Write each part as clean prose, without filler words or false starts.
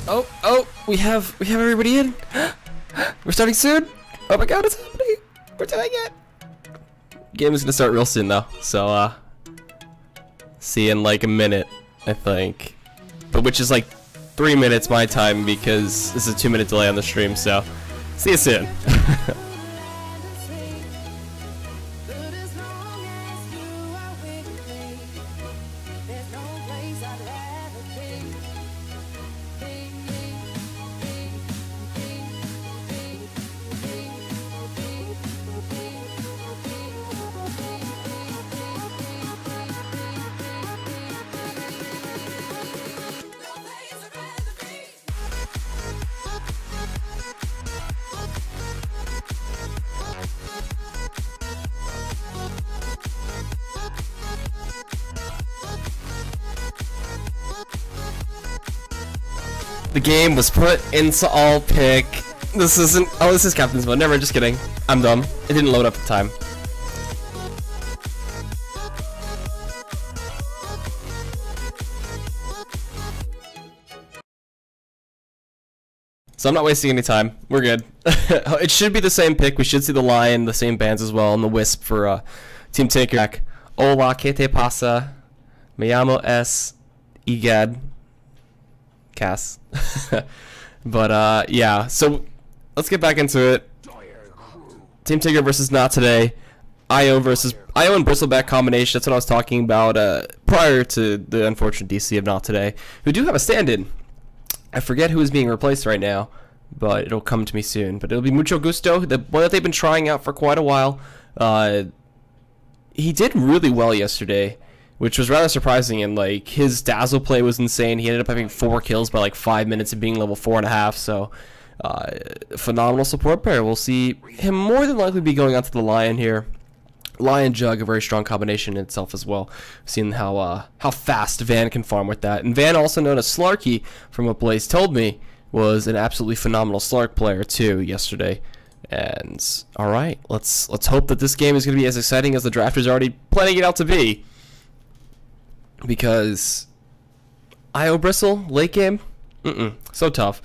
Oh, we have everybody in. We're starting soon. Oh my god, it's happening. We're doing it. Game is gonna start real soon though, so see you in like a minute, I think. But which is like 3 minutes my time because this is a 2-minute delay on the stream, so see you soon. The game was put into all pick. This isn't. Oh, this is Captain's Mode. Never, just kidding. I'm dumb. It didn't load up in time. So I'm not wasting any time. We're good. It should be the same pick. We should see the Lion, the same bands as well, and the Wisp for Team Tinker. Hola, ¿qué te pasa? Me llamo es EGAD. Cass. But yeah, so let's get back into it. Team Tinker versus NoT.TodaY. IO and Bristleback combination. That's what I was talking about prior to the unfortunate DC of NoT.TodaY, who do have a stand-in. I forget who is being replaced right now, but it'll come to me soon. But it'll be Mucho Gusto, the one that they've been trying out for quite a while. He did really well yesterday, which was rather surprising, and like his dazzle play was insane. He ended up having 4 kills by like 5 minutes and being level 4.5, so phenomenal support player. We'll see him more than likely be going on to the Lion here. Lion Jug, a very strong combination in itself as well. Seeing how fast Van can farm with that. And Van, also known as Slarky, from what Blaze told me, was an absolutely phenomenal Slark player too yesterday. And alright, let's hope that this game is going to be as exciting as the drafters are already planning it out to be. Because IO Bristle late game, so tough.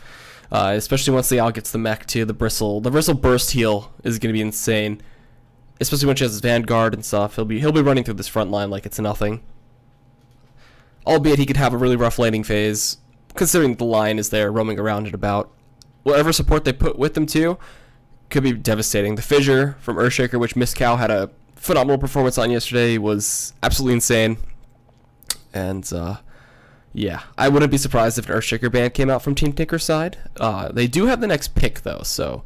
Especially once the Owl gets the mech too. The Bristle burst heal is going to be insane. Especially when she has his Vanguard and stuff. He'll be running through this front line like it's nothing. Albeit he could have a really rough laning phase, considering the Lion is there roaming around and about. Whatever support they put with them too could be devastating. The Fissure from Earthshaker, which Miss Cow had a phenomenal performance on yesterday, was absolutely insane. And yeah, I wouldn't be surprised if an Earthshaker ban came out from Team Tinker's side. They do have the next pick though, so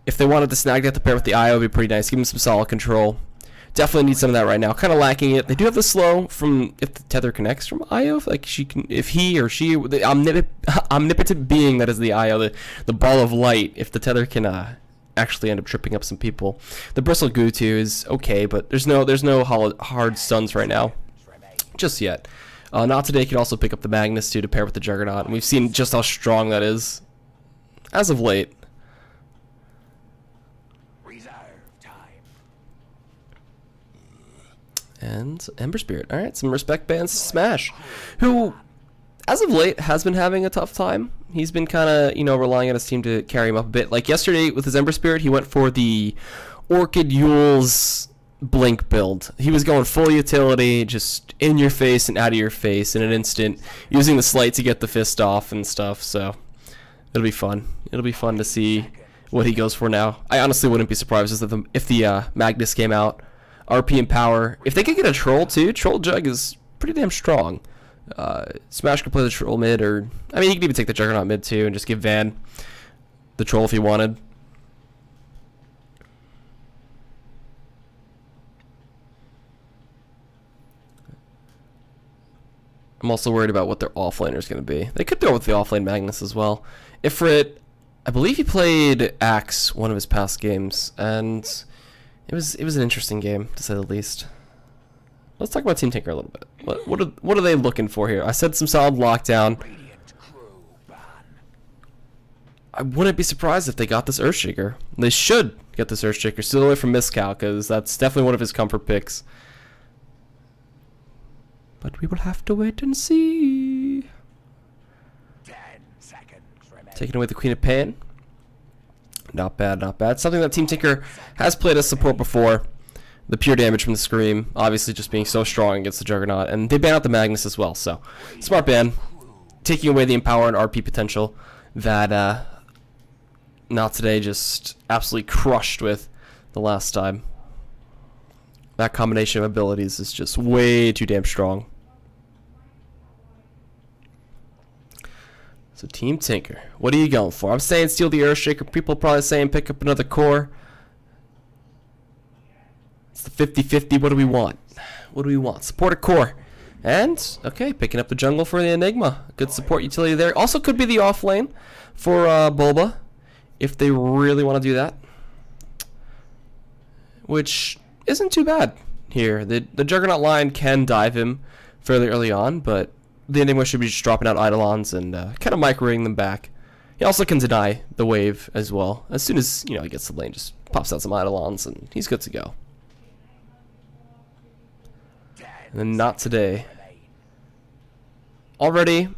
if they wanted to snag that to pair with the IO, it'd be pretty nice. Give them some solid control. Definitely need some of that right now. Kind of lacking it. They do have the slow from if the tether connects from IO. Like she can, if he or she, the omnipotent being that is the IO, the ball of light. If the tether can actually end up tripping up some people. The Bristle Goo too is okay, but there's no hard stuns right now, just yet. NoT.TodaY can also pick up the Magnus too to pair with the Juggernaut, and we've seen just how strong that is as of late. And Ember Spirit. Alright, some respect bands to Smash, who, as of late, has been having a tough time. He's been kind of, relying on his team to carry him up a bit. Like yesterday with his Ember Spirit, he went for the Orchid Yule's Blink build. He was going full utility, just in your face and out of your face in an instant, using the Slight to get the fist off and stuff, so it'll be fun. It'll be fun to see what he goes for now. I honestly wouldn't be surprised if the Magnus came out. RP and power. If they could get a troll too, Troll Jug is pretty damn strong. Smash could play the troll mid, or I mean, he could even take the Juggernaut mid too, and just give Van the troll if he wanted. I'm also worried about what their offlaner is going to be. They could go with the offlane Magnus as well. Ifrit, I believe he played Axe one of his past games, and it was an interesting game, to say the least. Let's talk about Team Tinker a little bit. What are they looking for here? I said some solid lockdown. I wouldn't be surprised if they got this Earthshaker. They should get this Earthshaker. Still away from Miscal, because that's definitely one of his comfort picks. But we will have to wait and see. 10 seconds. Taking away the Queen of Pain. Not bad, not bad. Something that Team Tinker has played as support before. The pure damage from the Scream, obviously just being so strong against the Juggernaut. And they ban out the Magnus as well, so smart ban. Taking away the Empower and RP potential that NoT.TodaY just absolutely crushed with the last time. That combination of abilities is just way too damn strong. So Team Tinker, what are you going for? I'm saying steal the Earthshaker. People are probably saying pick up another core. It's the 50-50. What do we want? What do we want? Support a core. And, okay, picking up the jungle for the Enigma. Good support utility there. Also could be the off lane for Bulba, if they really want to do that. Which isn't too bad here. The Juggernaut line can dive him fairly early on, but the Enigma should be just dropping out Eidolons and kind of microing them back. He also can deny the wave as well. As soon as, you know, he gets the lane, just pops out some Eidolons and he's good to go. And then NoT.TodaY. Already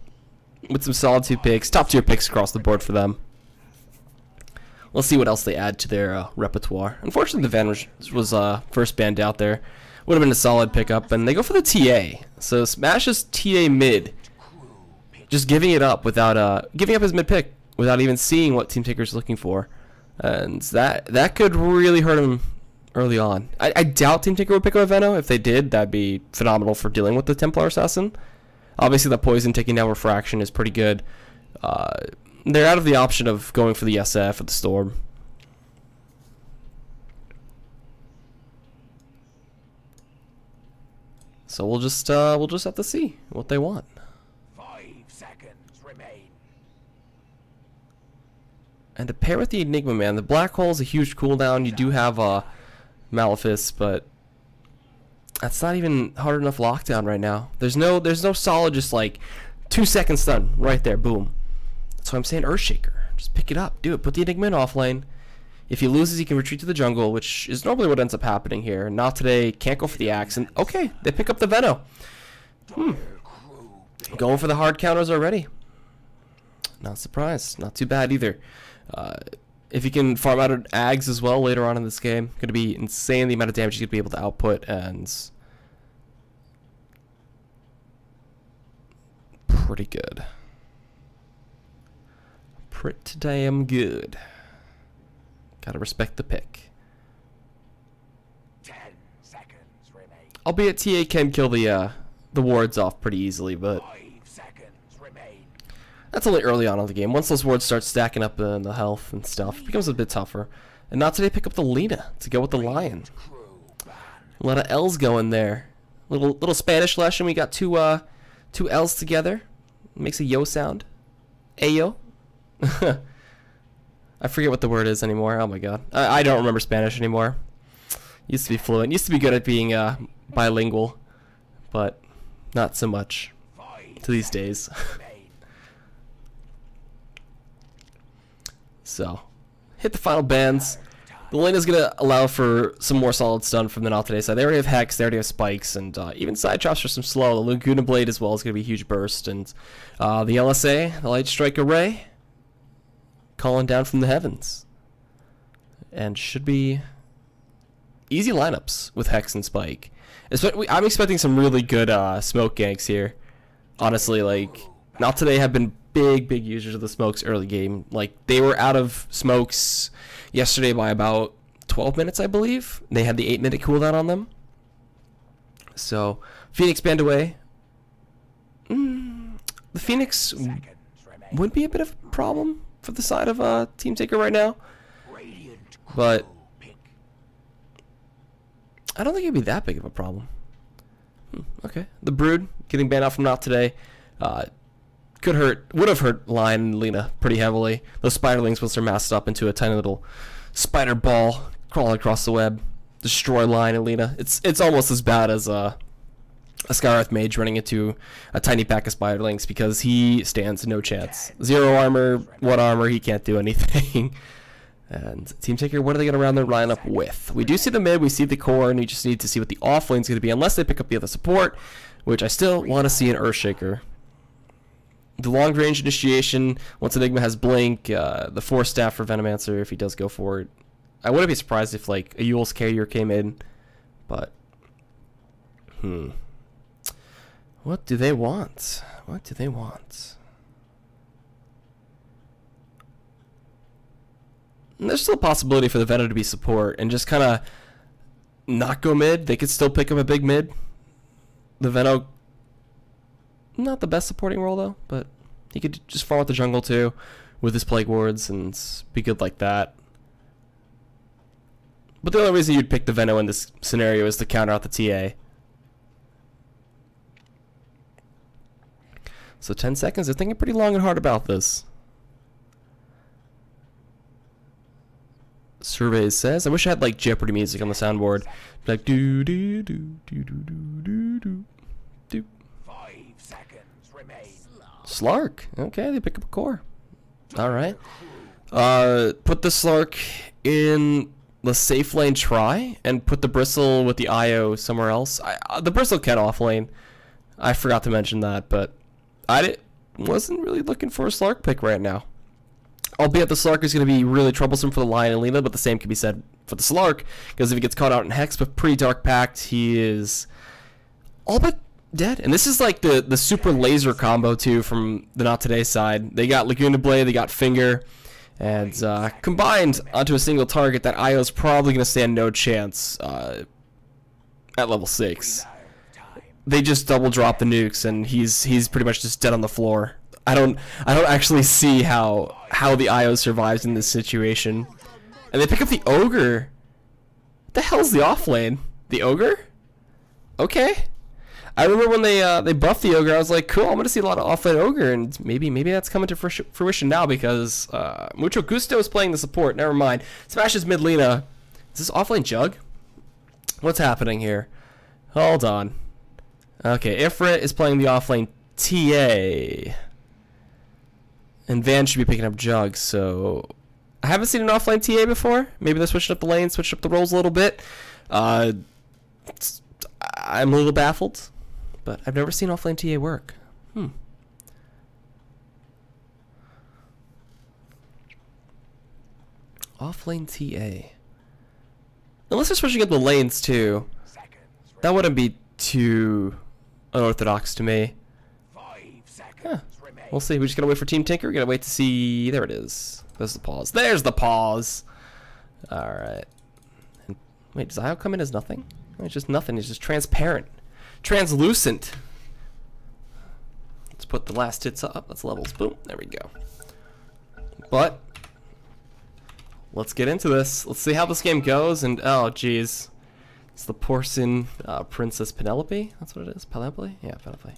with some solid 2 picks, top tier picks across the board for them. Let's see what else they add to their repertoire. Unfortunately, the Van was first banned out there. Would have been a solid pickup, and they go for the TA. So Smash's TA mid, just giving it up without giving up his mid pick without even seeing what Team Tinker's looking for, and that could really hurt him early on. I doubt Team Tinker would pick up a Venom. If they did, that'd be phenomenal for dealing with the Templar Assassin. Obviously, the poison taking down Refraction is pretty good. They're out of the option of going for the SF or the Storm. So we'll just have to see what they want. 5 seconds remain. And to pair with the Enigma, man, the Black Hole is a huge cooldown. You do have Malefice, but that's not even hard enough lockdown right now. There's no solid just like 2-second stun right there, boom. That's why I'm saying Earthshaker. Just pick it up, do it. Put the Enigma in offlane. If he loses, he can retreat to the jungle, which is normally what ends up happening here. NoT.TodaY can't go for the axe, and okay, they pick up the Veno. Going for the hard counters already. Not surprised. Not too bad either. If he can farm out an Ags as well later on in this game, going to be insane the amount of damage he's going to be able to output, and pretty good. Pretty damn good. Gotta respect the pick. 10 seconds remain. Albeit TA can kill the wards off pretty easily, but 5 seconds remain. that's only early on in the game. Once those wards start stacking up in the health and stuff, it becomes a bit tougher. And NoT.TodaY pick up the Lina to go with the Lion. A lot of L's going there. Little Spanish lesson. We got two L's together. Makes a yo sound. Ayo. I forget what the word is anymore. Oh my god. I don't remember Spanish anymore. Used to be fluent. Used to be good at being bilingual. But not so much to these days. So, hit the final bans. The lane is going to allow for some more solid stun from the NoT.TodaY side. They already have Hex, they already have Spikes, and even side traps for some slow. The Laguna Blade as well is going to be a huge burst. And the LSA, the Light Strike Array, calling down from the heavens. And should be easy lineups with Hex and Spike. I'm expecting some really good smoke ganks here. Honestly, like, NoT.TodaY have been big users of the smokes early game. Like, they were out of smokes yesterday by about 12 minutes, I believe. They had the 8-minute cooldown on them. So, Phoenix banned away. The Phoenix would be a bit of a problem for the side of Team Tinker right now. But I don't think it'd be that big of a problem. Okay. The Brood getting banned out from NoT.TodaY. Would have hurt Lion and Lina pretty heavily. Those spiderlings, once they're masked up into a tiny little spider ball crawling across the web, destroy Lion and Lina. It's almost as bad as a Skyreath mage running into a tiny pack of spiderlings, because he stands no chance. 0 armor, 1 armor, he can't do anything. And Team Tinker, what are they going to round their lineup with? We do see the mid, we see the core, and we just need to see what the off lane is going to be, unless they pick up the other support, which I still want to see an Earthshaker. The long range initiation, once Enigma has Blink, the 4 staff for Venomancer if he does go for it. I wouldn't be surprised if like a Yule's Carrier came in, but what do they want? What do they want? And there's still a possibility for the Venom to be support and just kind of not go mid. They could still pick up a big mid. The Venom, not the best supporting role though, but he could just farm out the jungle too with his Plague Wards and be good like that. But the only reason you'd pick the Venom in this scenario is to counter out the TA. So 10 seconds, they're thinking pretty long and hard about this. Surveys says, I wish I had like Jeopardy music on the soundboard. Like do do do do do do do do. 5 seconds remain. Slark. Okay, they pick up a core. Alright. Put the Slark in the safe lane try and put the Bristle with the IO somewhere else. The Bristle can off lane. I forgot to mention that, but wasn't really looking for a Slark pick right now. Albeit the Slark is going to be really troublesome for the Lion and Lina, but the same can be said for the Slark, because if he gets caught out in Hex but pretty Dark Pact, he is all but dead. And this is like the super laser combo too from the NoT.TodaY side. They got Laguna Blade, they got Finger, and combined onto a single target, that IO is probably going to stand no chance at level 6. They just double drop the nukes, and he's pretty much just dead on the floor. I don't actually see how the IO survives in this situation. And they pick up the Ogre. What the hell's the off lane? The Ogre? Okay. I remember when they buffed the Ogre, I was like, cool, I'm gonna see a lot of off lane Ogre, and maybe that's coming to fruition now because Mucho Gusto is playing the support. Never mind. Smashes mid Lina. Is this off lane Jug? What's happening here? Hold on. Okay, Ifrit is playing the off lane TA. And Van should be picking up Jug, so I haven't seen an offline TA before. Maybe they're switching up the lanes, switching up the roles a little bit. I'm a little baffled, but I've never seen offline TA work. Offlane TA. Unless they're switching up the lanes too. That wouldn't be too unorthodox to me. 5 seconds Huh. remain. We'll see. We just gotta wait for Team Tinker. We gotta wait to see. There it is. There's the pause. There's the pause. All right. And wait, does IO come in as nothing? No, it's just nothing. It's just transparent, translucent. Let's put the last hits up. That's levels. Boom. There we go. But let's get into this. Let's see how this game goes. And oh, geez, it's the Porcine Princess Penelope. That's what it is. Penelope. Yeah, Penelope.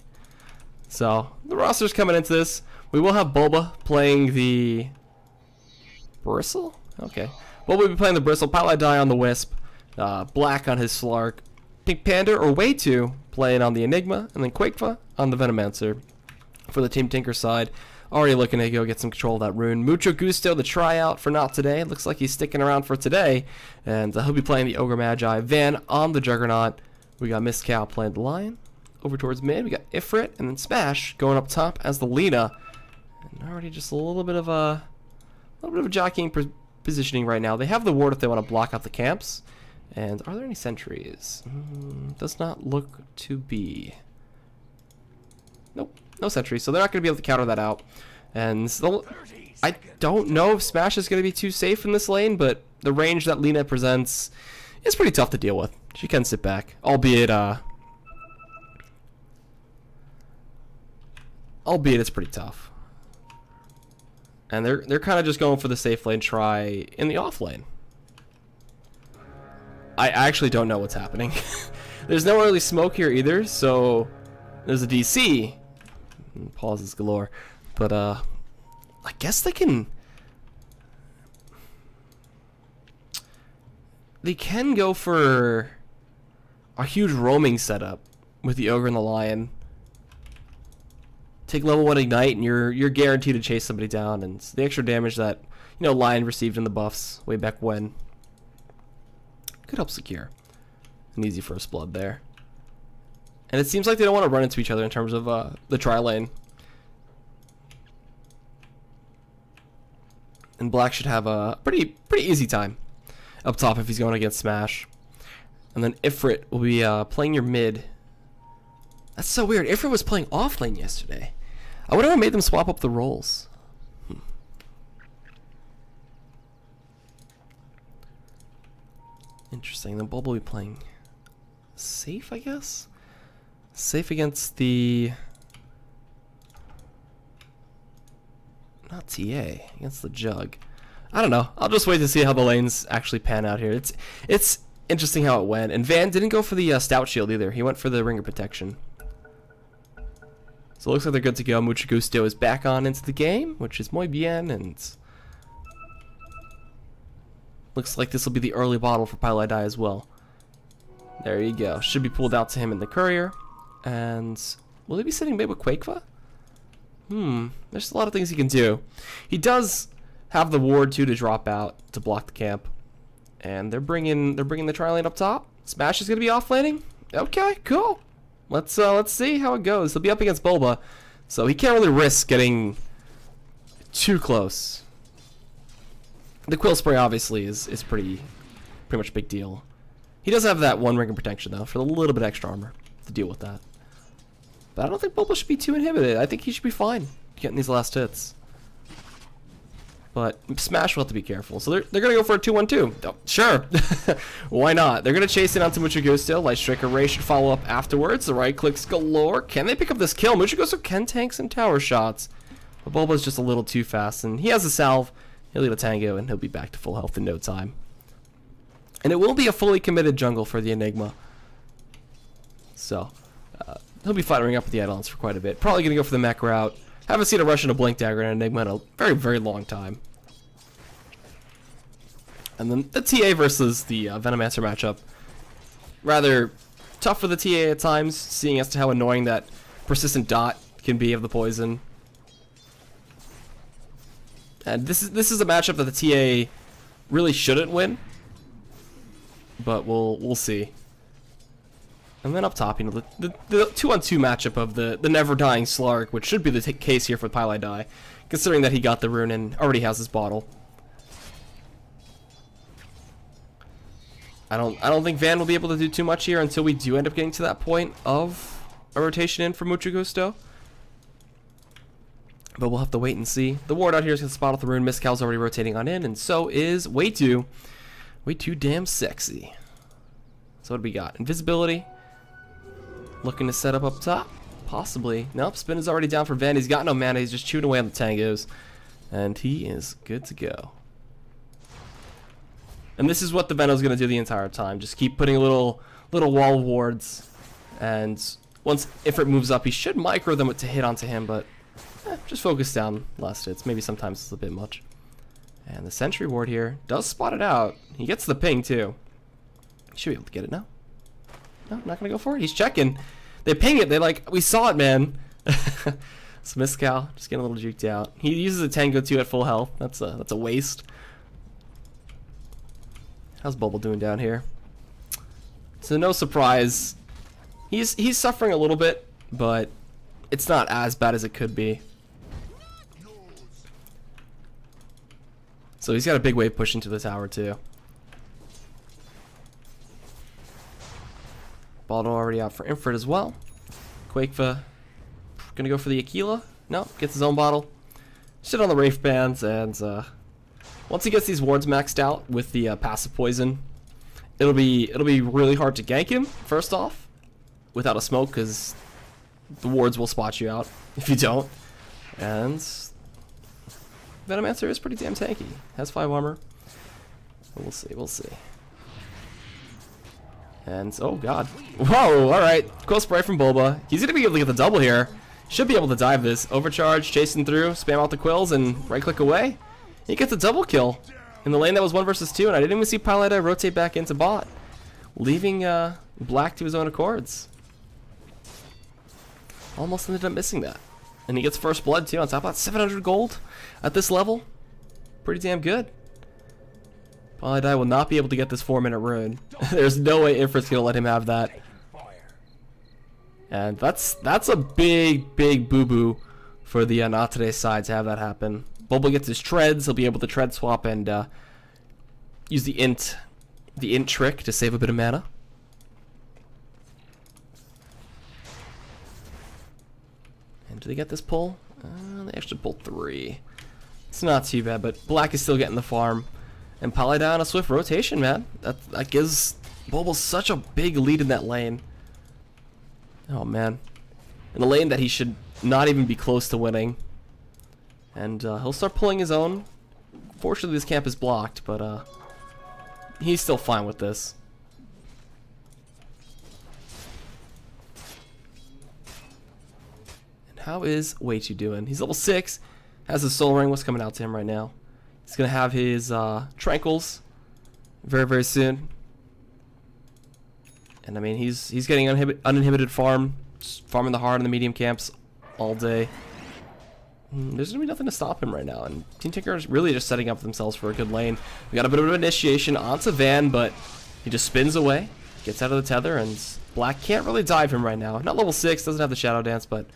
So the roster's coming into this. We will have Bulba playing the Bristle. Okay, Bulba will be playing the Bristle. Paladai on the Wisp. Black on his Slark. Pink Panda or Way2 playing on the Enigma, and then Quakefa on the Venomancer. For the Team Tinker side, already looking to go get some control of that rune. Mucho Gusto, the tryout for NoT.TodaY. Looks like he's sticking around for today, and he'll be playing the Ogre Magi. Van on the Juggernaut. We got Miss Cow playing the Lion. Over towards mid, we got Ifrit, and then Smash going up top as the Lina. And already just a little bit of jockeying positioning right now. They have the ward if they want to block out the camps. And are there any sentries? Does not look to be. Nope, no sentries. So they're not going to be able to counter that out. And I don't know if Smash is going to be too safe in this lane, but the range that Lina presents is pretty tough to deal with. She can sit back, albeit it's pretty tough. And they're kind of just going for the safe lane try in the off lane. I actually don't know what's happening. There's no early smoke here either, so there's a DC. Pauses galore. But I guess they can go for a huge roaming setup with the Ogre and the Lion. Take level 1 Ignite and you're guaranteed to chase somebody down, and the extra damage that Lion received in the buffs way back when could help secure an easy first blood there. And it seems like they don't want to run into each other in terms of the tri lane. And black should have a pretty easy time up top if he's going against Smash. And then Ifrit will be playing your mid. That's so weird. Ifrit was playing off lane yesterday. I wonder what made them swap up the roles. Interesting. Then Bulb will be playing safe, I guess? Safe against the... Not TA, against the Jug. I don't know. I'll just wait to see how the lanes actually pan out here. It's interesting how it went. And Van didn't go for the Stout Shield either. He went for the Ringer Protection. So it looks like they're good to go. Mucho Gusto is back on into the game, which is muy bien, and looks like this will be the early bottle for PyLiDi as well. There you go. Should be pulled out to him in the courier. And will he be sitting mid with Quakeva? There's a lot of things he can do. He does have the ward too to drop out to block the camp. And they're bringing the tri lane up top. Smash is gonna be off laning. Okay, cool. Let's see how it goes. He'll be up against Bulba, so he can't really risk getting too close. The Quill Spray obviously is pretty much a big deal. He does have that one Ringer Protection though, for a little bit extra armor to deal with that. But I don't think Bulba should be too inhibited. I think he should be fine getting these last hits. But Smash will have to be careful. So they're gonna go for a 2-1-2. Oh, sure. Why not? They're gonna chase in onto Mucho Gusto. Light Striker Ray should follow up afterwards. The right clicks galore. Can they pick up this kill? Mucho Gusto can tank some tower shots. But Bulba's just a little too fast, and he has a salve. He'll lead a tango, and he'll be back to full health in no time. And it will be a fully committed jungle for the Enigma. So he'll be fighting up with the add-ons for quite a bit. Probably gonna go for the mech route. Haven't seen a rush into Blink Dagger and Enigma in a very, very long time. And then the TA versus the Venomancer matchup. Rather tough for the TA at times, seeing as to how annoying that persistent dot can be of the poison. And this is a matchup that the TA really shouldn't win. But we'll see. And then up top, you know, the 2-on-2 matchup of the never-dying Slark, which should be the case here for PyLiDi, considering that he got the rune and already has his bottle. I don't think Van will be able to do too much here until we do end up getting to that point of a rotation in for Mucho Gusto. But we'll have to wait and see. The ward out here is going to spot off the rune. Miscal's already rotating on in, and so is way too damn sexy. So what do we got? Invisibility. Looking to set up top? Possibly. Nope, spin is already down for Van. He's got no mana. He's just chewing away on the tangos. And he is good to go. And this is what the Veno's going to do the entire time. Just keep putting little wall wards. And once Ifrit moves up, he should micro them to hit onto him. But just focus down last hits. Maybe sometimes it's a bit much. And the sentry ward here does spot it out. He gets the ping too. He should be able to get it now. No, not gonna go for it. He's checking. They ping it. They like, we saw it, man. So Miscal just getting a little juked out. He uses a Tango too at full health. That's a waste. How's Bubble doing down here? So no surprise, he's suffering a little bit, but it's not as bad as it could be. So he's got a big wave push into the tower too. Bottle already out for Infrared as well. Quakeva gonna go for the Aquila. No, gets his own bottle. Shit on the Wraith Bands, and once he gets these wards maxed out with the passive poison, it'll be really hard to gank him first off without a smoke, because the wards will spot you out if you don't. And Venomancer is pretty damn tanky. Has 5 armor. We'll see. And, oh god. Whoa, alright. Quill Spray from Bulba. He's going to be able to get the double here. Should be able to dive this. Overcharge, chasing through, spam out the quills, and right click away. He gets a double kill in the lane that was 1 versus 2, and I didn't even see PyLiDi rotate back into bot, leaving Black to his own accords. Almost ended up missing that. And he gets first blood too on top of that. 700 gold at this level. Pretty damn good. PyLiDi will not be able to get this 4-minute rune. There's no way Ifrit's gonna let him have that. And that's a big boo-boo for the NoT.TodaY side to have that happen. Bobo gets his treads, he'll be able to tread swap and use the int trick to save a bit of mana. And do they get this pull? They actually pulled 3. It's not too bad, but black is still getting the farm. And Paladin on a swift rotation, man. That gives Bobo such a big lead in that lane. Oh, man. In the lane that he should not even be close to winning. And he'll start pulling his own. Fortunately, this camp is blocked, but he's still fine with this. And how is Way2 doing? He's level 6. Has his soul ring. What's coming out to him right now? He's gonna have his tranquils very, very soon. And I mean, he's getting uninhibited farm, farming the hard in the medium camps all day. There's gonna be nothing to stop him right now, and Team Tinker is really just setting up themselves for a good lane. We got a bit of an initiation onto Van, but he just spins away, gets out of the tether, and black can't really dive him right now. Not level 6, doesn't have the shadow dance, but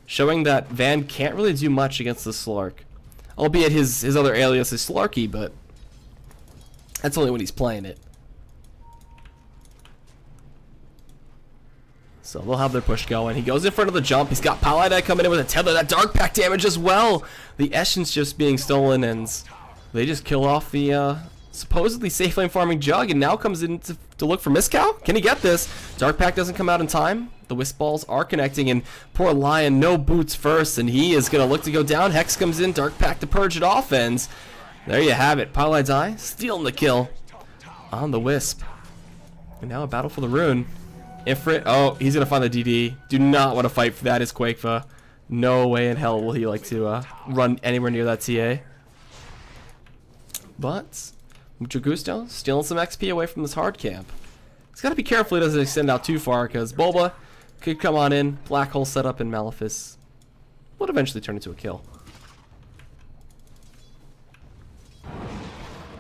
showing that Van can't really do much against the Slark. Albeit his other alias is Slarky, but that's only when he's playing it. So they'll have their push going. He goes in front of the jump. He's got Paladin coming in with a tether. That Dark Pact damage as well. The Essen's just being stolen, and they just kill off the supposedly safe lane farming Jug, and now comes in to look for Miscow. Can he get this? Dark Pact doesn't come out in time. The Wisp Balls are connecting, and poor Lion, no boots first, and he is going to look to go down. Hex comes in, Dark Pact to purge it off, and there you have it. Paladin stealing the kill on the Wisp. And now a battle for the rune. Ifrit, oh, he's going to find the DD. Do not want to fight for that, is Quakefa. No way in hell will he like to run anywhere near that TA. But Mucho Gusto stealing some XP away from this hard camp. He's got to be careful he doesn't extend out too far, because Boba could come on in, Black Hole setup, and Malefice would eventually turn into a kill.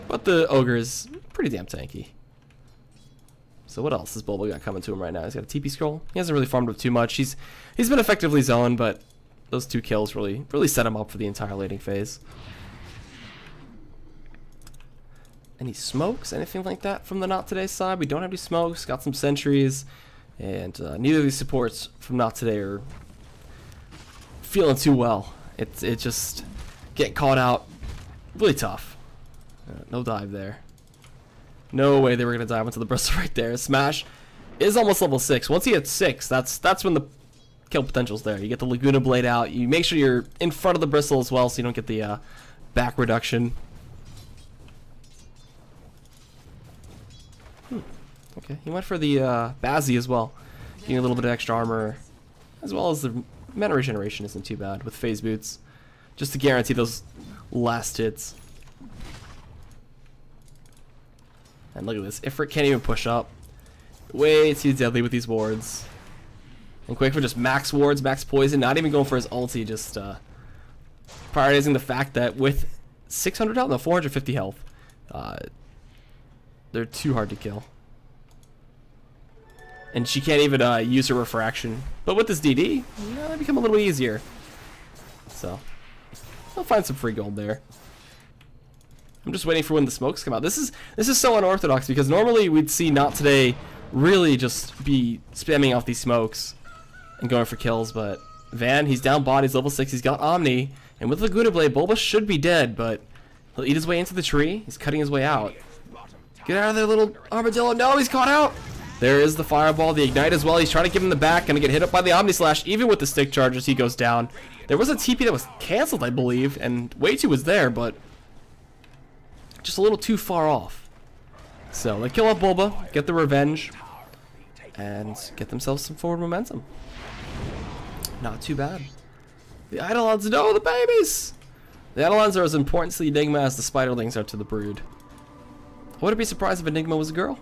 But the Ogre is pretty damn tanky. So what else has Boba got coming to him right now? He's got a TP scroll. He hasn't really farmed up too much. He's been effectively zoned, but those 2 kills really set him up for the entire laning phase. Any smokes, anything like that from the NoT.TodaY side? We don't have any smokes. Got some sentries, and neither of these supports from NoT.TodaY are feeling too well. It's just getting caught out really tough. No dive there. No way they were gonna dive into the bristle right there. Smash is almost level 6. Once he hits 6, that's when the kill potential's there. You get the Laguna Blade out. You make sure you're in front of the bristle as well, so you don't get the back reduction. Okay, he went for the Bazzi as well, getting a little bit of extra armor, as well as the mana regeneration isn't too bad with phase boots, just to guarantee those last hits. And look at this, Ifrit can't even push up. Way too deadly with these wards. And Quakefa just max wards, max poison, not even going for his ulti, just prioritizing the fact that with 600 health, no, 450 health, they're too hard to kill. And she can't even use her refraction. But with this DD, they become a little easier. So, I'll find some free gold there. I'm just waiting for when the smokes come out. This is so unorthodox, because normally we'd see NoT.TodaY really just be spamming off these smokes and going for kills, but Van, he's down bot, he's level 6, he's got Omni, and with Laguna Blade, Bulba should be dead, but he'll eat his way into the tree. He's cutting his way out. Get out of there, little armadillo. No, he's caught out. There is the fireball, the ignite as well. He's trying to give him the back, gonna get hit up by the Omni Slash. Even with the stick charges, he goes down. There was a TP that was canceled, I believe, and Way2 was there, but just a little too far off. So they kill off Bulba, get the revenge, and get themselves some forward momentum. Not too bad. The Eidolons, no, the babies! The Eidolons are as important to the Enigma as the Spiderlings are to the Brood. I wouldn't be surprised if Enigma was a girl.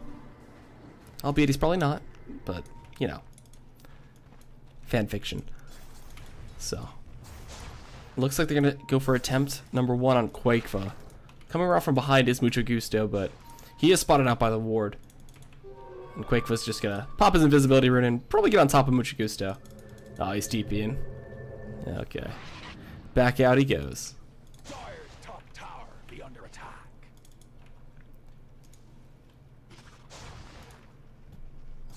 Albeit he's probably not, but, you know. Fan fiction. So. Looks like they're going to go for attempt number 1 on Quakefa. Coming around from behind is Mucho Gusto, but he is spotted out by the ward. And Quakefa's just going to pop his invisibility rune and probably get on top of Mucho Gusto. Oh, he's TPing. Okay. Back out he goes.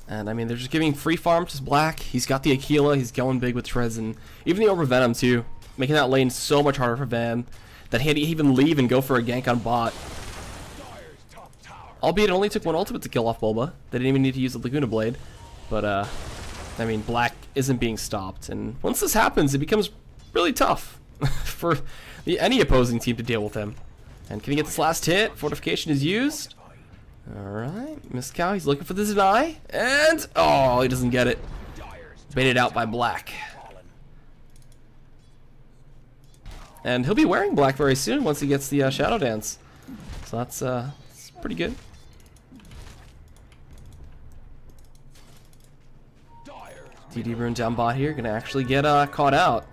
And I mean, they're just giving free farm to Black. He's got the Aquila. He's going big with Treads and even the Overvenom too, making that lane so much harder for Van that he had to even leave and go for a gank on bot. Albeit it only took one ultimate to kill off Bulba. They didn't even need to use the Laguna Blade. But I mean, Black isn't being stopped, and once this happens, it becomes really tough for any opposing team to deal with him. And can he get this last hit? Fortification is used. Alright, Mizcow, he's looking for the deny, and oh, he doesn't get it. Baited out by Black. And he'll be wearing Black very soon once he gets the Shadow Dance. So that's pretty good. DD Rune down bot here, gonna actually get caught out.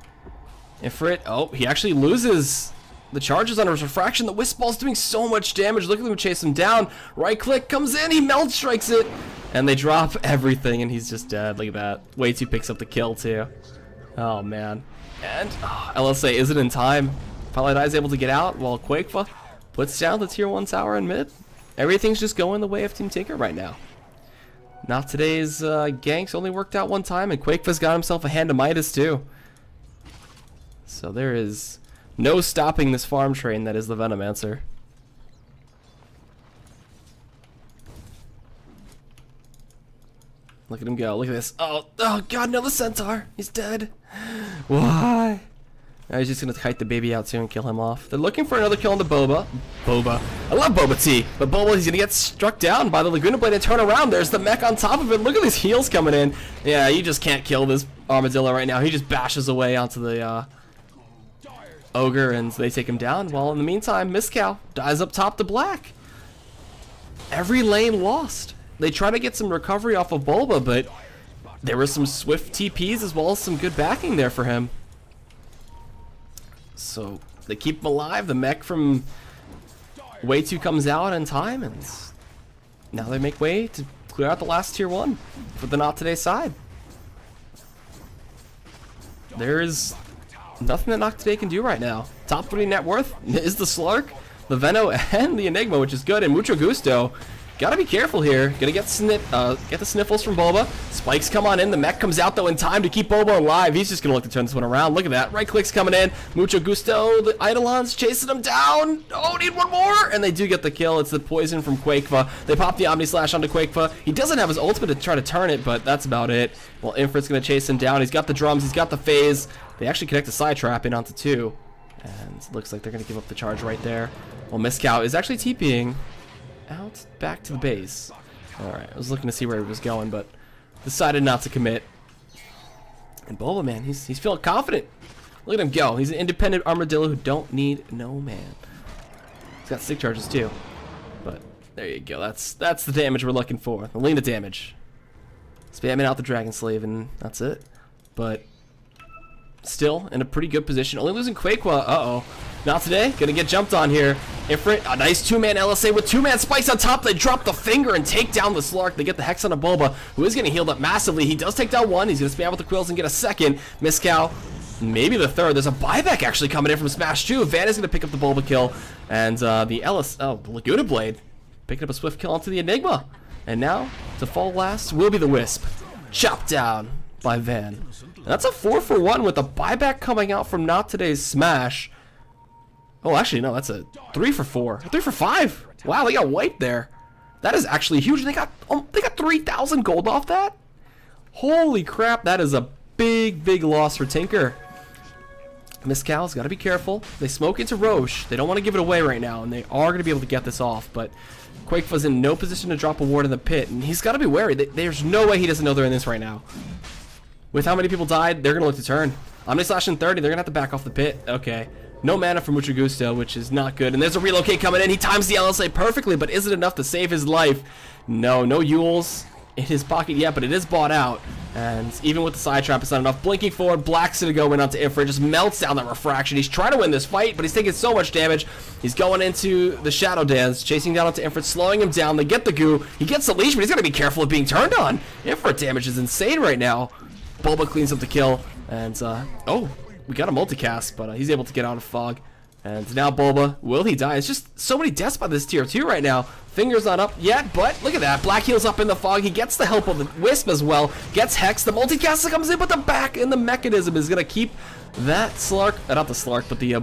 Ifrit, oh, he actually loses the charges on his refraction. The Wisp Ball's doing so much damage. Look at him chase him down. Right click comes in, he melt strikes it, and they drop everything, and he's just dead. Look at that. Way2 picks up the kill too. Oh man. And LSA isn't in time. Paladai is able to get out while Quakefa puts down the tier 1 tower in mid. Everything's just going the way of Team Tinker right now. NoT.ToDAY's ganks only worked out one time, and Quakefa's got himself a hand of Midas too. So there is no stopping this farm train that is the Venomancer. Look at him go. Look at this. Oh god, no, the Centaur. He's dead. Why? Now he's just going to kite the baby out too and kill him off. They're looking for another kill on the Boba. I love Boba T. But Boba, he's going to get struck down by the Laguna Blade and turn around. There's the mech on top of it. Look at these heals coming in. Yeah, you just can't kill this Armadillo right now. He just bashes away onto the Ogre, and they take him down. While in the meantime, Mizcow dies up top to Black. Every lane lost. They try to get some recovery off of Bulba, but there were some swift TPs as well as some good backing there for him. So they keep him alive. The mech from Way2 comes out in time, and now they make way to clear out the last tier 1 for the NoT.ToDAY side. There is nothing that NoT.ToDAY can do right now. Top 3 net worth is the Slark, the Veno, and the Enigma, which is good, and Mucho Gusto. Gotta be careful here. Gonna get the sniffles from Boba. Spikes come on in. The mech comes out though in time to keep Boba alive. He's just gonna look to turn this one around. Look at that. Right clicks coming in. Mucho Gusto. The Eidolon's chasing him down. Oh, need one more. And they do get the kill. It's the poison from Quakefa. They pop the Omni Slash onto Quakefa. He doesn't have his ultimate to try to turn it, but that's about it. Well, Infrit's gonna chase him down. He's got the drums. He's got the phase. They actually connect the side trap in onto 2. And it looks like they're gonna give up the charge right there. Well, Mizcow is actually TPing out back to the base. Alright, I was looking to see where he was going, but decided not to commit. And Bulba, man, he's feeling confident. Look at him go. He's an independent armadillo who don't need no man. He's got stick charges too. But there you go. That's the damage we're looking for. The Lena damage. Spamming out the Dragon Slave, and that's it. But still in a pretty good position. Only losing Quakewa. NoT.ToDAY gonna get jumped on here. Ifrit, a nice 2-man LSA with 2-man spikes on top. They drop the finger and take down the Slark. They get the Hex on a Bulba, who is getting healed up massively. He does take down 1. He's gonna spam with the Quills and get a second. Mizcow, maybe the 3rd. There's a buyback actually coming in from Smash 2. Van is gonna pick up the Bulba kill, and the Laguna Blade picking up a swift kill onto the Enigma. And now to fall last will be the Wisp, chopped down by Van. And that's a 4-for-1 with a buyback coming out from NoT.ToDAY's Smash. Oh, actually, no, that's a 3-for-4. 3-for-5. Wow, they got wiped there. That is actually huge. They got 3,000 gold off that. Holy crap, that is a big loss for Tinker. Mizcow's got to be careful. They smoke into Roche. They don't want to give it away right now, and they are going to be able to get this off. But Quakefa's in no position to drop a ward in the pit, and he's got to be wary. There's no way he doesn't know they're in this right now. With how many people died, they're going to look to turn. Omni Slash in 30, they're going to have to back off the pit. Okay. No mana for Mucho Gusto, which is not good. And there's a relocate coming in. He times the LSA perfectly, but is it enough to save his life? No Yules in his pocket yet, but it is bought out. And even with the side trap, it's not enough. Blinking forward, Black's gonna go in onto Ifrit, just melts down that refraction. He's trying to win this fight, but he's taking so much damage. He's going into the Shadow Dance, chasing down onto Ifrit, slowing him down. They get the goo. He gets the leash, but he's gotta be careful of being turned on. Ifrit damage is insane right now. Bulba cleans up the kill, and oh, we got a multicast, but he's able to get out of fog. And now Bulba, will he die? It's just so many deaths by this tier 2 right now. Finger's not up yet, but look at that. Black heals up in the fog. He gets the help of the Wisp as well. Gets Hex. The multicast comes in, but the back in the mechanism is going to keep that Slark, not the Slark, but the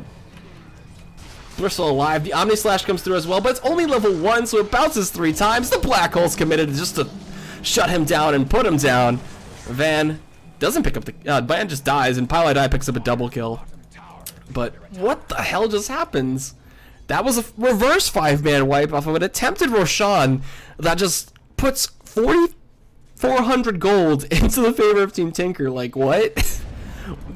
Bristle alive. The Omni Slash comes through as well, but it's only level 1, so it bounces 3 times. The Black Hole's committed just to shut him down and put him down. Van doesn't pick up the... Van just dies, and PyLi picks up a double kill. But what the hell just happens? That was a reverse 5-man wipe off of an attempted Roshan that just puts 4,400 gold into the favor of Team Tinker. Like, what?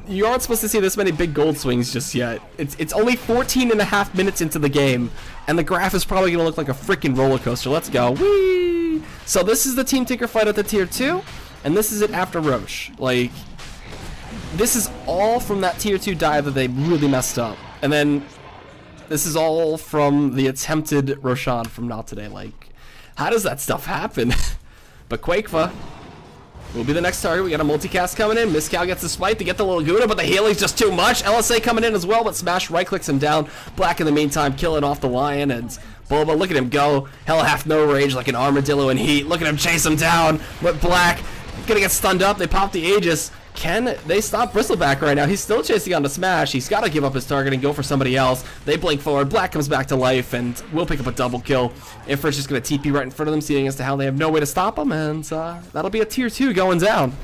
You aren't supposed to see this many big gold swings just yet. It's only 14.5 minutes into the game, and the graph is probably going to look like a freaking roller coaster. Let's go. Whee! So this is the Team Tinker fight at the tier 2, and this is it after Roche. Like, this is all from that tier 2 dive that they really messed up. And then this is all from the attempted Roshan from NoT.TodaY. Like, how does that stuff happen? But Quakefa will be the next target. We got a multicast coming in. Miscal gets the spike to get the Laguna, but the healing's just too much. LSA coming in as well, but Smash right-clicks him down. Black in the meantime killing off the Lion, and Bulba, look at him go. Hell half no rage like an armadillo in heat. Look at him chase him down, but Black gonna get stunned up. They pop the Aegis. Can they stop Bristleback right now? He's still chasing on the Smash. He's got to give up his target and go for somebody else. They blink forward. Black comes back to life and will pick up a double kill. Ifrit's just going to TP right in front of them, seeing as to how they have no way to stop him, and that'll be a tier 2 going down.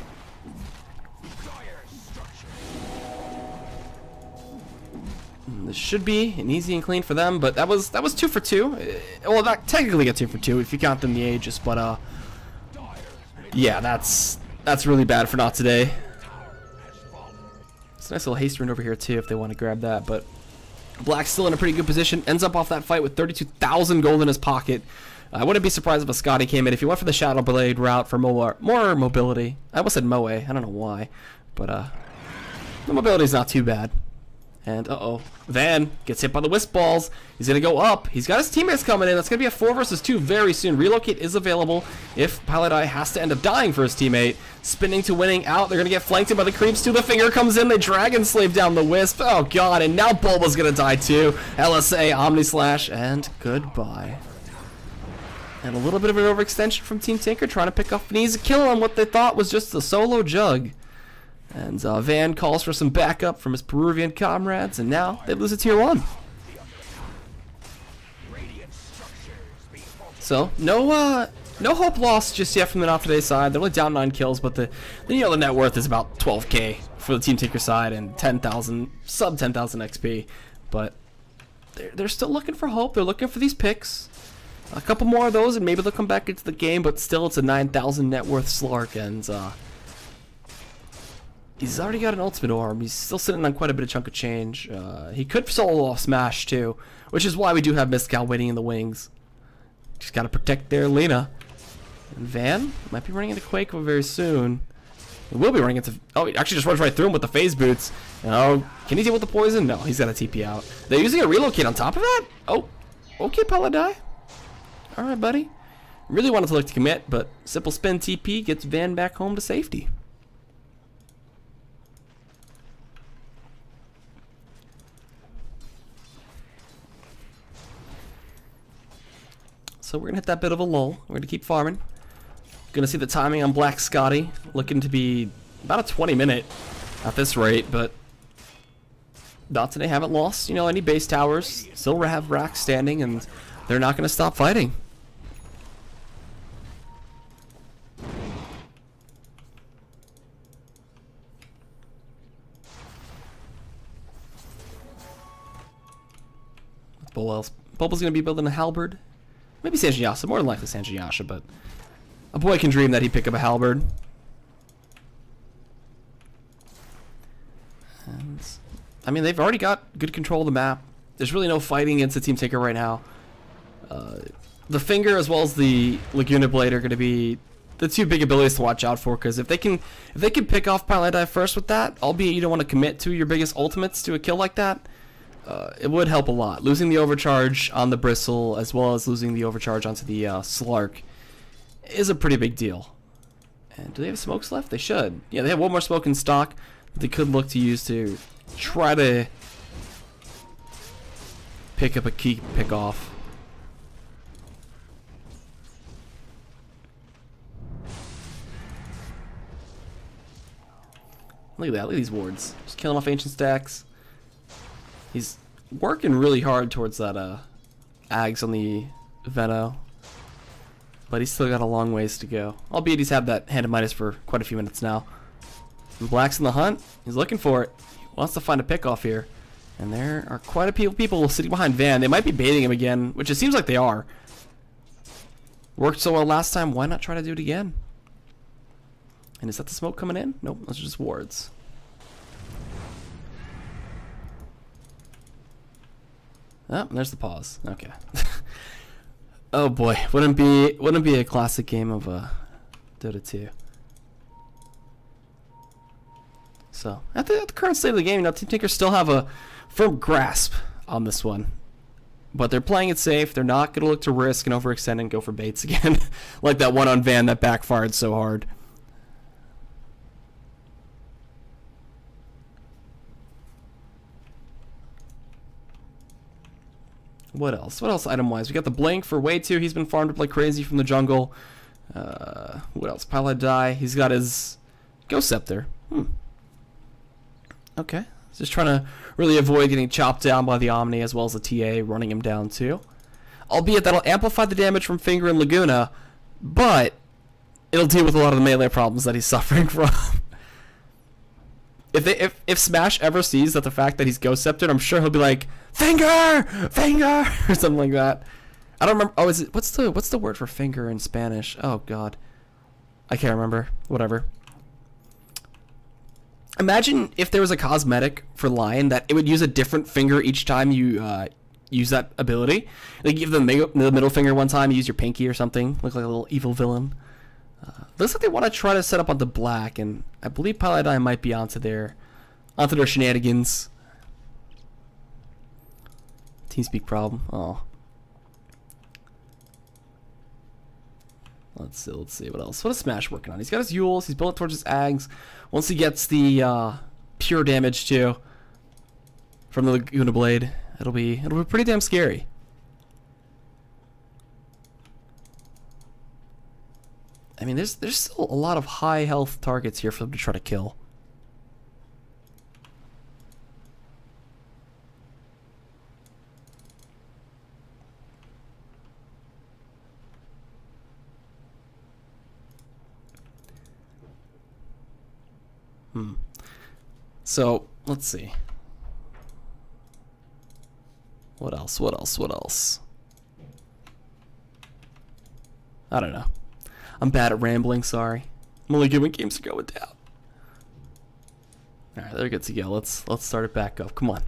This should be an easy and clean for them, but that was 2 for 2. Well, not technically a 2 for 2 if you count them the Aegis, but yeah, that's really bad for NoT.TodaY. It's a nice little haste rune over here too if they want to grab that, but Black's still in a pretty good position. Ends up off that fight with 32,000 gold in his pocket. I wouldn't be surprised if a Scotty came in. If he went for the Shadow Blade route for more mobility. I almost said Moe. I don't know why, but the mobility's not too bad. And Van gets hit by the Wisp balls. He's gonna go up. He's got his teammates coming in. That's gonna be a 4 versus 2 very soon. Relocate is available if PyLi has to end up dying for his teammate. Spinning to winning out. They're gonna get flanked in by the creeps too. The Finger comes in. They Dragon Slave down the Wisp. Oh god! And now Bulba's gonna die too. LSA, Omni Slash, and goodbye. And a little bit of an overextension from Team Tinker, trying to pick up an easy kill on what they thought was just a solo jug. And Van calls for some backup from his Peruvian comrades, and now they lose a tier 1. So no hope lost just yet from the NoT.TodaY side. They're only down 9 kills, but the net worth is about 12k for the Team Tinker side and 10,000 sub 10,000 XP. But they're still looking for hope. They're looking for these picks. A couple more of those, and maybe they'll come back into the game. But still, it's a 9,000 net worth Slark, and he's already got an ultimate orb. He's still sitting on quite a bit of chunk of change. He could solo off Smash too, which is why we do have Miscal waiting in the wings. Just gotta protect their Lena. And Van might be running into Quakefa very soon. He will be running into... Oh, he actually just runs right through him with the phase boots. Oh, can he deal with the poison? No, he's got a TP out. They're using a relocate on top of that? Oh, okay, PyLi. Alright, buddy. Really wanted to look to commit, but simple spin TP gets Van back home to safety. So we're going to hit that bit of a lull. We're going to keep farming. Going to see the timing on Black Scotty. Looking to be about a 20-minute at this rate, but NoT.TodaY haven't lost, any base towers. Still have racks standing, and they're not going to stop fighting. Bulba's going to be building a halberd. Maybe Sanjiasa, more than likely Sanjiasa, but a boy can dream that he'd pick up a halberd. And, I mean, they've already got good control of the map. There's really no fighting against the Team Tinker right now. The Finger as well as the Laguna Blade are going to be the 2 big abilities to watch out for, because if they can pick off PyLi first with that, albeit you don't want to commit to your biggest ultimates to a kill like that, it would help a lot. Losing the overcharge on the Bristle as well as losing the overcharge onto the Slark is a pretty big deal. And do they have smokes left? They should. Yeah, they have 1 more smoke in stock that they could look to use to try to pick up a key pick off. Look at that. Look at these wards. Just killing off ancient stacks. He's working really hard towards that Ags on the Veno. But he's still got a long ways to go. Albeit he's had that hand of Midas for quite a few minutes now. And Black's in the hunt. He's looking for it. He wants to find a pick off here. And there are quite a few people sitting behind Van. They might be baiting him again, which it seems like they are. Worked so well last time, why not try to do it again? And is that the smoke coming in? Nope, those are just wards. Oh, there's the pause. Okay. Oh boy, wouldn't be a classic game of Dota 2. So at the current state of the game, you know, Team Tinker still have a firm grasp on this one, but they're playing it safe. They're not going to look to risk and overextend and go for baits again, like that one on Van that backfired so hard. What else? What else item-wise? We got the Blink for way too. He's been farmed up like crazy from the jungle. What else? NoT.TodaY. He's got his Ghost Scepter. Okay. Just trying to really avoid getting chopped down by the Omni as well as the TA running him down too. Albeit that'll amplify the damage from Finger and Laguna, but it'll deal with a lot of the melee problems that he's suffering from. If Smash ever sees that the fact that he's Ghost Sceptered, I'm sure he'll be like, Finger! Finger! Or something like that. I don't remember. Oh, is it, what's the word for finger in Spanish? Oh god. I can't remember. Whatever. Imagine if there was a cosmetic for Lion that it would use a different finger each time you use that ability. Like give them the middle finger one time, you use your pinky or something. Look like a little evil villain. Looks like they want to try to set up onto Black, and I believe NoT.TodaY might be onto their shenanigans. TeamSpeak problem. Oh. Let's see what else. What is Smash working on? He's got his Yules. He's building towards his Ags. Once he gets the pure damage too from the Laguna Blade, it'll be pretty damn scary. I mean, there's still a lot of high health targets here for them to try to kill. So, let's see. What else? What else? What else? I don't know. I'm bad at rambling, sorry. I'm only giving games are going down. Alright, they're good to go. Let's start it back up. Come on.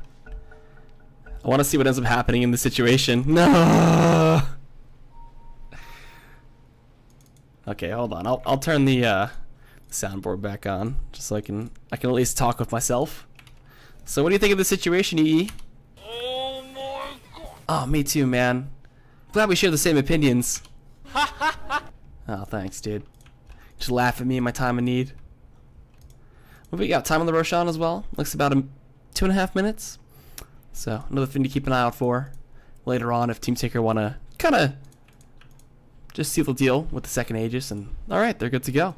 I want to see what ends up happening in this situation. No. Okay, hold on. I'll turn the soundboard back on, just so I can at least talk with myself. So what do you think of the situation, EE? Oh my god. Oh, me too, man. Glad we share the same opinions. Oh, thanks, dude. Just laugh at me in my time of need. What we got? Time on the Roshan as well. Looks about 2.5 minutes. So another thing to keep an eye out for later on if Team Tinker want to kind of just seal the deal with the second Aegis, and all right, they're good to go.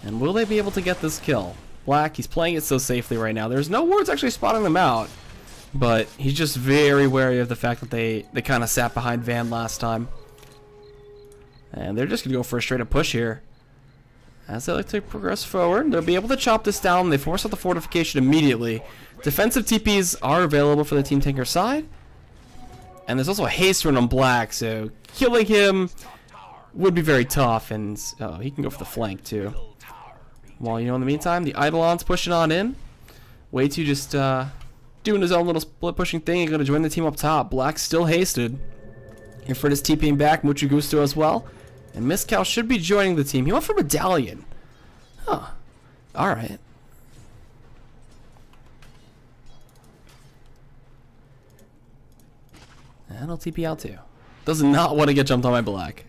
And will they be able to get this kill? Black, he's playing it so safely right now. There's no wards actually spotting them out, but he's just very wary of the fact that they kind of sat behind Van last time. And they're just going to go for a straight up push here. As they like to progress forward, they'll be able to chop this down. They force out the fortification immediately. Defensive TPs are available for the Team Tinker side. And there's also a haste run on Black, so killing him would be very tough. And oh, he can go for the flank too. Well, you know, in the meantime, the Eidolon's pushing on in. Way to just doing his own little split pushing thing. He's going to join the team up top. Black's still hasted. Infert is TPing back. Mucho Gusto as well. And Mizcal should be joining the team. He went for Medallion. Huh. Alright. And I'll TP out too. Does not want to get jumped on by Black.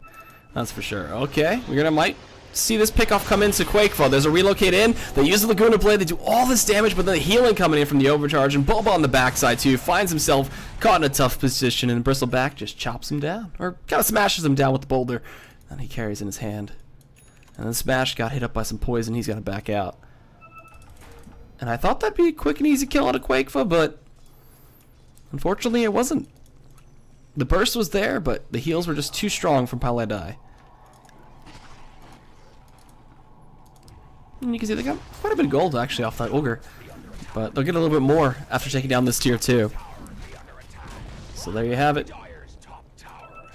That's for sure. Okay. We're going to might see this pickoff come into Quakefall. There's a relocate in. They use the Laguna Blade. They do all this damage, but then the healing coming in from the overcharge. And Bulba on the backside, too, finds himself caught in a tough position. And Bristleback just chops him down, or kind of smashes him down with the boulder. And he carries in his hand. And then Smash got hit up by some poison. He's got to back out. And I thought that'd be a quick and easy kill out of Quakefall, but unfortunately it wasn't. The burst was there, but the heals were just too strong from TodaY. And you can see they got quite a bit of gold actually off that Ogre. But they'll get a little bit more after taking down this tier 2. So there you have it.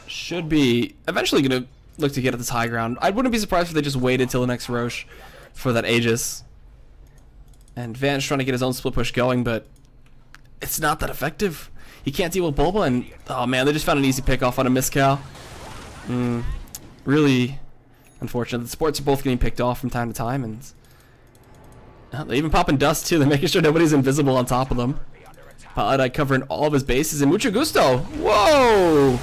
Should be eventually going to look to get at this high ground. I wouldn't be surprised if they just waited till the next Roche for that Aegis. And Van's trying to get his own split push going, but it's not that effective. He can't deal with Bulba, and oh man, they just found an easy pick off on a Miscal. Really unfortunate. The supports are both getting picked off from time to time, and they even popping dust too. They're making sure nobody's invisible on top of them. TodaY covering all of his bases, and Mucho Gusto. Whoa!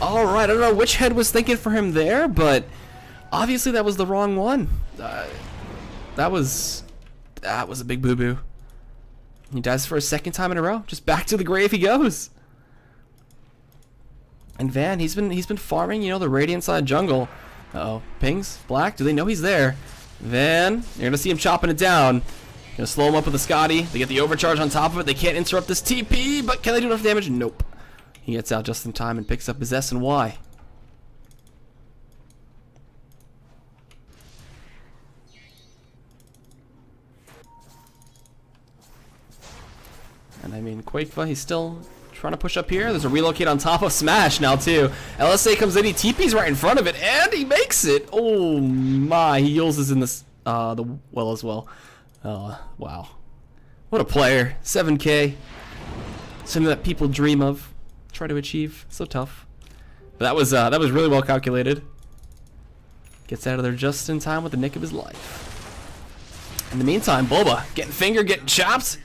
Alright, I don't know which head was thinking for him there, but obviously that was the wrong one. That was a big boo-boo. He dies for a second time in a row. Just back to the grave he goes. And Van, he's been farming, you know, the Radiant side jungle. Uh-oh. Pings? Black? Do they know he's there? Van, you're gonna see him chopping it down. Gonna slow him up with a Scotty. They get the overcharge on top of it. They can't interrupt this TP, but can they do enough damage? Nope. He gets out just in time and picks up his S and Y. And I mean, Quakefall, he's still trying to push up here. There's a relocate on top of Smash now, too. LSA comes in, he TP's right in front of it, and he makes it. Oh, my. He uses in this, the well as well. Wow. What a player. 7K. Something that people dream of, try to achieve. So tough. But that was really well calculated. Gets out of there just in time with the nick of his life. In the meantime, Bulba getting fingered, getting chopped.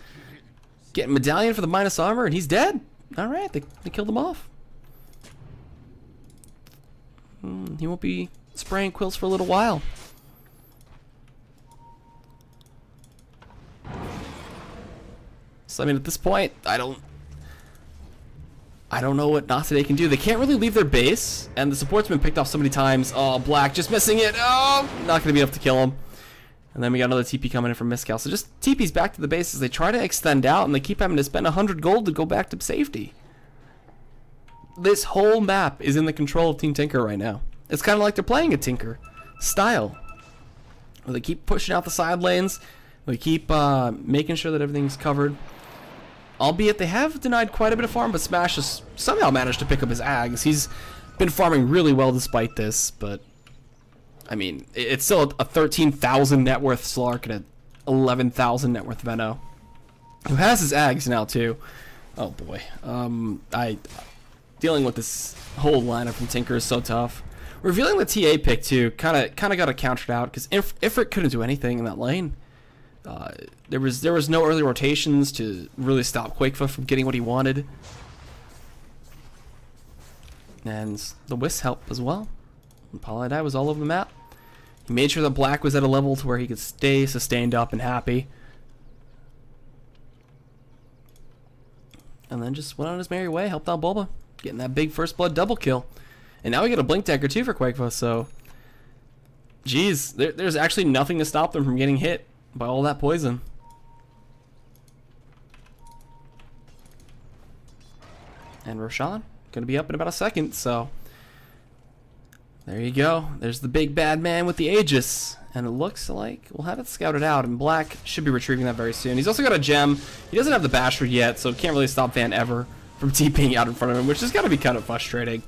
Getting medallion for the minus armor, and he's dead. Alright, they killed him off. He won't be spraying quills for a little while. So I mean, at this point, I don't know what NoT.TodaY can do. They can't really leave their base, and the support's been picked off so many times. Oh, Black just missing it. Oh, not gonna be enough to kill him. And then we got another TP coming in from Miscal. So just TP's back to the base as they try to extend out, and they keep having to spend 100 gold to go back to safety. This whole map is in the control of Team Tinker right now. It's kind of like they're playing a Tinker style. Where they keep pushing out the side lanes. They keep making sure that everything's covered. Albeit they have denied quite a bit of farm, but Smash has somehow managed to pick up his Ags. He's been farming really well despite this, but I mean, it's still a 13,000 net worth Slark and an 11,000 net worth Venno, who has his Ags now too. Oh boy, dealing with this whole lineup from Tinker is so tough. Revealing the TA pick too, kind of got it countered out because Ifrit couldn't do anything in that lane. There was no early rotations to really stop Quakefall from getting what he wanted, and the Wisp helped as well. And TodaY was all over the map. He made sure that Black was at a level to where he could stay sustained up and happy. And then just went on his merry way, helped out Bulba, getting that big first blood double kill. And now we get a blink dagger too for Quakefall, so geez, there's actually nothing to stop them from getting hit by all that poison. And Roshan gonna be up in about a second, so there you go. There's the big bad man with the Aegis. And it looks like we'll have it scouted out. And Black should be retrieving that very soon. He's also got a gem. He doesn't have the Basher yet, so can't really stop Van ever from TPing out in front of him, which is going to be kind of frustrating.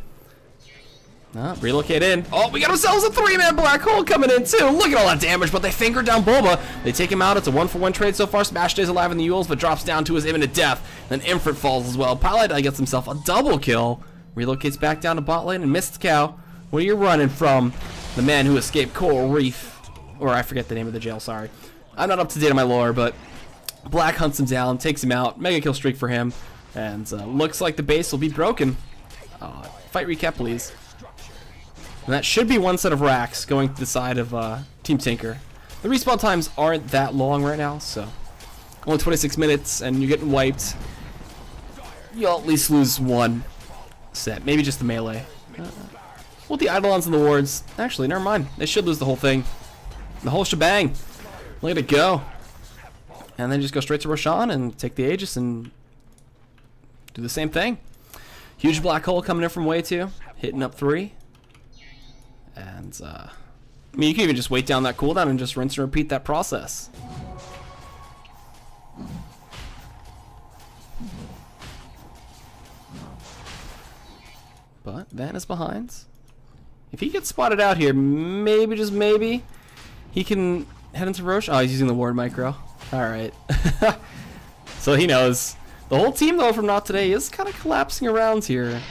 Relocate in. Oh, we got ourselves a 3-man black hole coming in too. Look at all that damage, but they finger down Bulba. They take him out. It's a 1-for-1 trade so far. Smash stays alive in the Yules, but drops down to his imminent death. Then Infrit falls as well. TodaY gets himself a double kill. Relocates back down to bot lane and missed Cow. Where you're running from, the man who escaped Coral Reef. Or I forget the name of the jail, sorry. I'm not up to date on my lore, but Black hunts him down, takes him out. Mega kill streak for him. And looks like the base will be broken. Fight recap, please. And that should be one set of racks going to the side of Team Tinker. The respawn times aren't that long right now, so only 26 minutes, and you're getting wiped. You'll at least lose one set, maybe just the melee. Well, the Eidolons and the wards, actually, never mind. They should lose the whole thing. The whole shebang. Let it go. And then just go straight to Roshan and take the Aegis and do the same thing. Huge black hole coming in from way 2, hitting up 3. And, I mean, you can even just wait down that cooldown and just rinse and repeat that process. But Van is behind. If he gets spotted out here, maybe, just maybe, he can head into Roche. Oh, he's using the ward micro. Alright. So he knows. The whole team, though, from NoT.TodaY is kind of collapsing around here.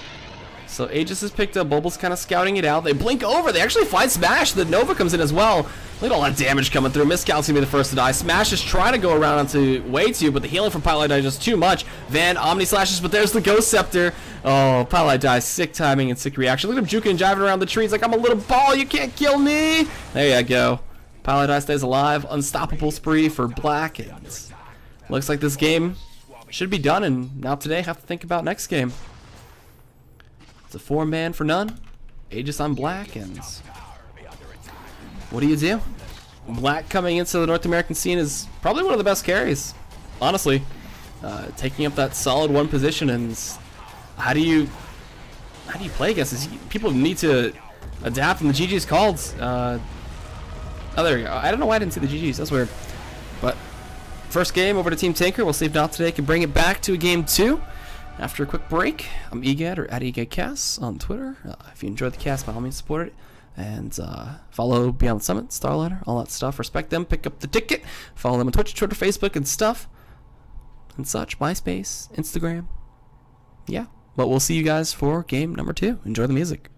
So Aegis is picked up. Bulbul's kind of scouting it out. They blink over. They actually find Smash. The Nova comes in as well. Look at all that damage coming through. Miscal's going to be the first to die. Smash is trying to go around onto way 2, but the healing from Pilot dies just too much. Van Omni slashes, but there's the Ghost Scepter. Oh, Pilot dies. Sick timing and sick reaction. Look at him juking and jiving around the trees like I'm a little ball. You can't kill me. There you go. Pilot Die stays alive. Unstoppable spree for Black. And looks like this game should be done, and NoT.TodaY have to think about next game. It's a 4-man for none. Aegis on Black, and what do you do? Black coming into the North American scene is probably one of the best carries, honestly. Taking up that solid 1 position, and how do you play against this? People need to adapt, and the GG's called. Oh, there we go. I don't know why I didn't see the GGs. That's weird. But first game over to Team Tinker. We'll see if NoT.TodaY can bring it back to a game 2 after a quick break. I'm EGAD, or at EGADcast on Twitter. If you enjoyed the cast, by all means support it. And follow Beyond the Summit, Starlighter, all that stuff. Respect them. Pick up the ticket. Follow them on Twitch, Twitter, Facebook, and stuff. And such. MySpace, Instagram. Yeah. But we'll see you guys for game number 2. Enjoy the music.